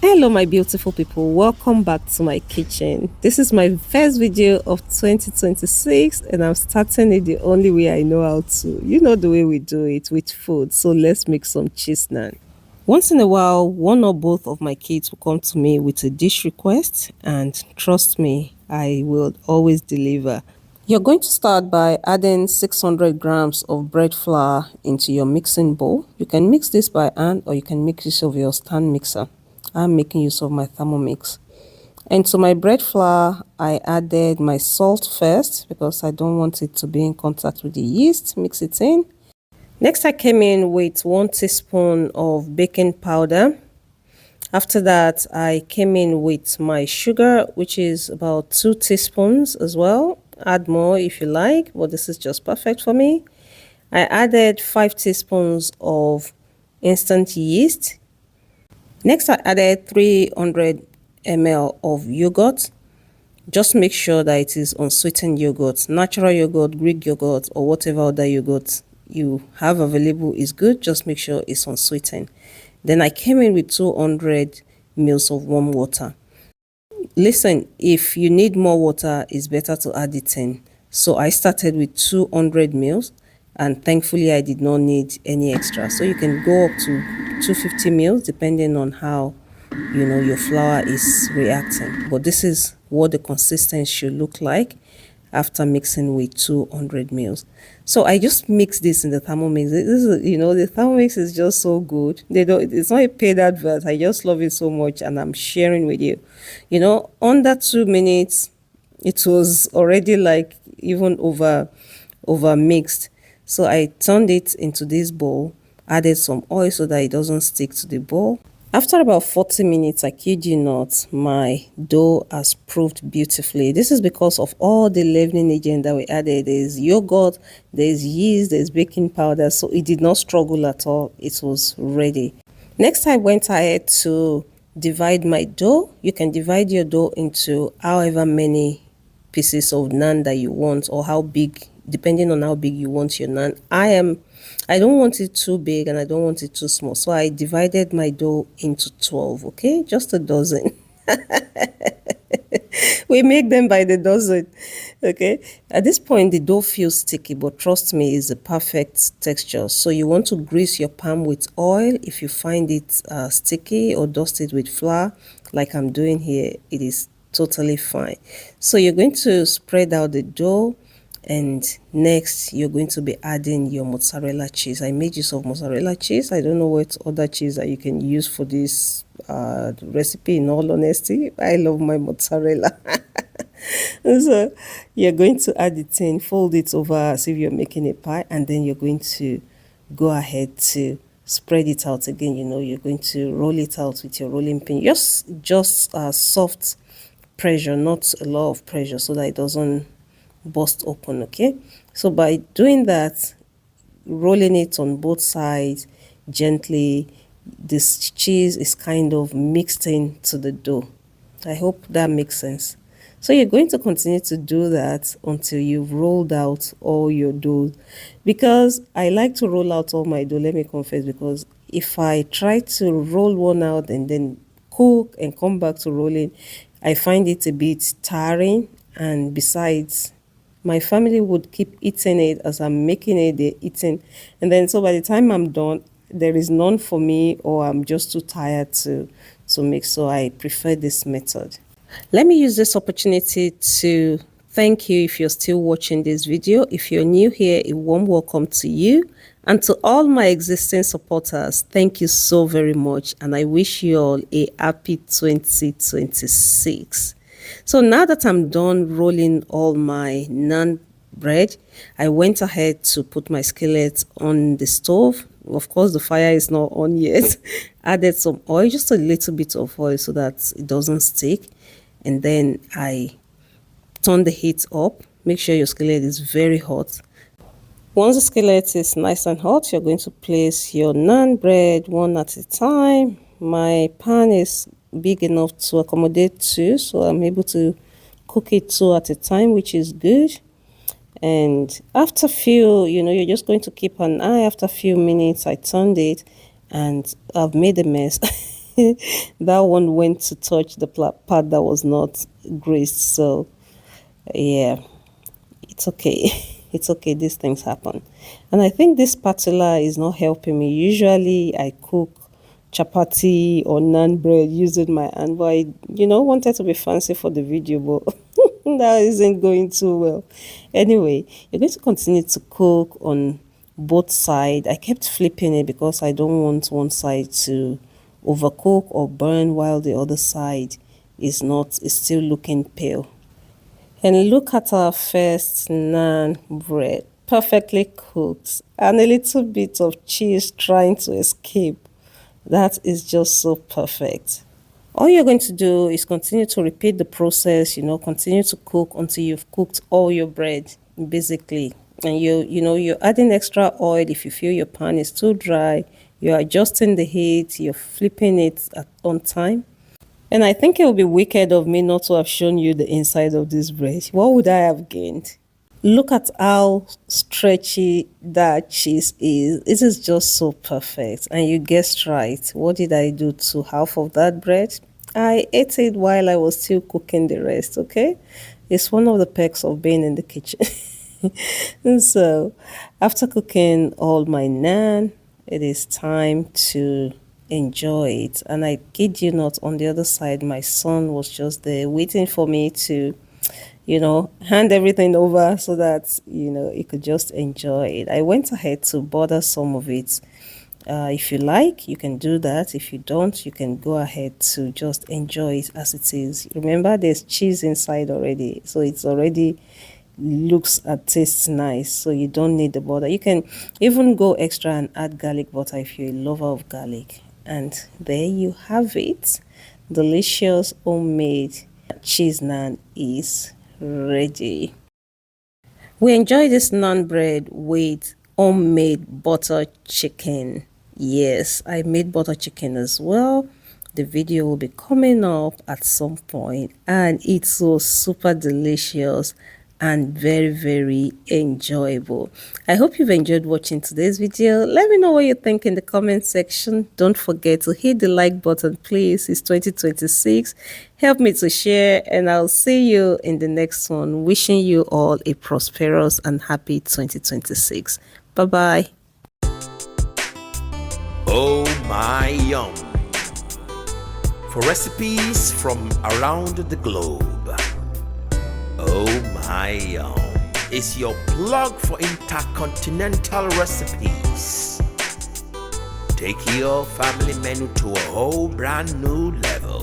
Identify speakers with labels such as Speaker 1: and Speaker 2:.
Speaker 1: Hello my beautiful people, welcome back to my kitchen. This is my first video of 2026 and I'm starting it the only way I know how to. You know the way we do it with food, so let's make some cheese naan. Once in a while, one or both of my kids will come to me with a dish request and trust me, I will always deliver. You're going to start by adding 600 grams of bread flour into your mixing bowl. You can mix this by hand or you can make use of your stand mixer. I'm making use of my Thermomix. And to my bread flour, I added my salt first because I don't want it to be in contact with the yeast. Mix it in. Next, I came in with 1 teaspoon of baking powder. After that, I came in with my sugar, which is about 2 teaspoons as well. Add more if you like, but this is just perfect for me. I added 5 teaspoons of instant yeast. Next, I added 300 ml of yogurt. Just make sure that it is unsweetened yogurt. Natural yogurt, Greek yogurt, or whatever other yogurt you have available is good. Just make sure it's unsweetened. Then I came in with 200 ml of warm water. Listen, if you need more water, it's better to add it in. So I started with 200 ml and thankfully I did not need any extra. So you can go up to 250 ml depending on how your flour is reacting. But this is what the consistency should look like after mixing with 200 ml. So I just mix this in the Thermomix. This is, the Thermomix is just so good. It's not a paid advert. I just love it so much and I'm sharing with you. Under 2 minutes, it was already like even over mixed. So I turned it into this bowl, added some oil so that it doesn't stick to the bowl. After about 40 minutes, I kid you not, my dough has proved beautifully. This is because of all the leavening agent that we added. There's yogurt, there's yeast, there's baking powder, so it did not struggle at all. It was ready. Next, I went ahead to divide my dough. You can divide your dough into however many pieces of naan that you want, or how big, depending on how big you want your naan. I don't want it too big and I don't want it too small, so I divided my dough into 12. Okay, just a dozen. We make them by the dozen. Okay, at this point the dough feels sticky, but trust me, it's the perfect texture. So you want to grease your palm with oil. If you find it sticky, or dust it with flour like I'm doing here, it is totally fine. So you're going to spread out the dough, and next you're going to be adding your mozzarella cheese. I made use of mozzarella cheese. I don't know what other cheese that you can use for this recipe. In all honesty, I love my mozzarella. So you're going to add it in, fold it over as if you're making a pie, and then you're going to go ahead to spread it out again. You're going to roll it out with your rolling pin. Just soft pressure, not a lot of pressure, so that it doesn't burst open. Okay, so by doing that, rolling it on both sides gently, this cheese is kind of mixed into the dough. I hope that makes sense. So you're going to continue to do that until you've rolled out all your dough. Because I like to roll out all my dough, let me confess, because if I try to roll one out and then cook and come back to rolling, I find it a bit tiring. And besides, my family would keep eating it as I'm making it, they're eating. And then so by the time I'm done, there is none for me, or I'm just too tired to make. So I prefer this method. Let me use this opportunity to thank you if you're still watching this video. If you're new here, a warm welcome to you. And to all my existing supporters, thank you so very much. And I wish you all a happy 2026. So now that I'm done rolling all my naan bread, I went ahead to put my skillet on the stove. Of course, the fire is not on yet. Added some oil, just a little bit of oil so that it doesn't stick. And then I turn the heat up. Make sure your skillet is very hot. Once the skillet is nice and hot, you're going to place your naan bread one at a time. My pan is big enough to accommodate 2, so I'm able to cook it 2 at a time, which is good. And after few, you're just going to keep an eye. After a few minutes, I turned it and I've made a mess. That one went to touch the part that was not greased. So yeah, it's okay. It's okay. These things happen. And I think this spatula is not helping me. Usually I cook chapati or naan bread using my hand, but I, wanted to be fancy for the video, but that isn't going too well. Anyway, you're going to continue to cook on both sides. I kept flipping it because I don't want one side to overcook or burn while the other side is still looking pale. And look at our first naan bread, perfectly cooked, and a little bit of cheese trying to escape. That is just so perfect. All you're going to do is continue to repeat the process, continue to cook until you've cooked all your bread, basically. And you're adding extra oil if you feel your pan is too dry. You're adjusting the heat, you're flipping it on time. And I think it would be wicked of me not to have shown you the inside of this bread. What would I have gained? Look at how stretchy that cheese is. It is just so perfect. And you guessed right. What did I do to half of that bread? I ate it while I was still cooking the rest, okay? It's one of the perks of being in the kitchen. And so, after cooking all my naan, it is time to enjoy it. And I kid you not, on the other side, my son was just there waiting for me to hand everything over so that, he could just enjoy it. I went ahead to butter some of it. If you like, you can do that. If you don't, you can go ahead to just enjoy it as it is. Remember, there's cheese inside already, so it's already looks and tastes nice, so you don't need the butter. You can even go extra and add garlic butter if you're a lover of garlic. And there you have it. Delicious homemade cheese naan is ready. We enjoy this naan bread with homemade butter chicken. Yes, I made butter chicken as well. The video will be coming up at some point, and it's so super delicious and very, very enjoyable. I hope you've enjoyed watching today's video. Let me know what you think in the comment section. Don't forget to hit the like button, please. It's 2026. Help me to share, and I'll see you in the next one. Wishing you all a prosperous and happy 2026. Bye bye.
Speaker 2: Oh my yum! For recipes from around the globe, Oh My Yum is your plug for intercontinental recipes. Take your family menu to a whole brand new level.